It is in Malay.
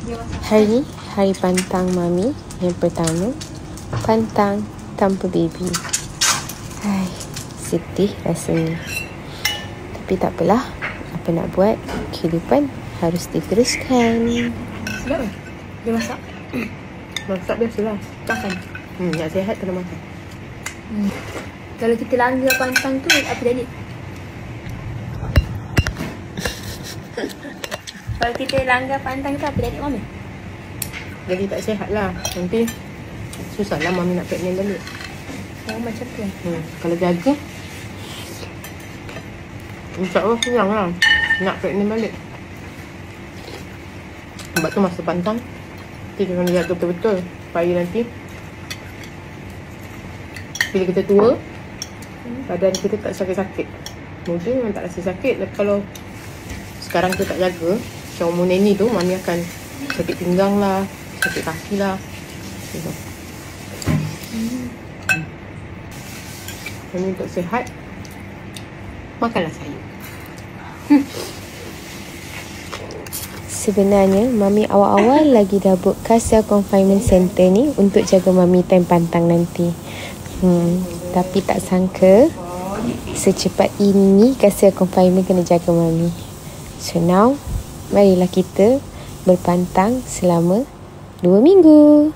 Hari ni hari pantang Mami yang pertama. Pantang tanpa baby. Hai, sedih rasanya. Tapi tak apalah. Apa nak buat, kehidupan harus diteruskan. Sedap kan? Dia masak? Masak biasalah. Makan. Nak sihat kena makan. Kalau kita langgar pantang tu, apa jadi? Kalau kita langgar pantang tu, apa jadi Mami? Jadi tak sihat lah. Nanti susah lah Mami nak pregnant balik. Oh macam tu. Kalau jaga, InsyaAllah senang lah nak pregnant balik. Sebab tu masa pantang kita kena jaga betul-betul supaya nanti bila kita tua, badan kita tak sakit-sakit. Muda memang tak rasa sakit. Dan kalau sekarang kita tak jaga, macam umur Neni tu, Mami akan sakit pinggang lah, sakit kaki lah. Mami untuk sihat, makanlah sayur. Sebenarnya Mami awal-awal lagi dah book Kasia Confinement Center ni untuk jaga Mami time pantang nanti. Tapi tak sangka secepat ini Kasia Confinement kena jaga Mami. So now, marilah kita berpantang selama 2 minggu.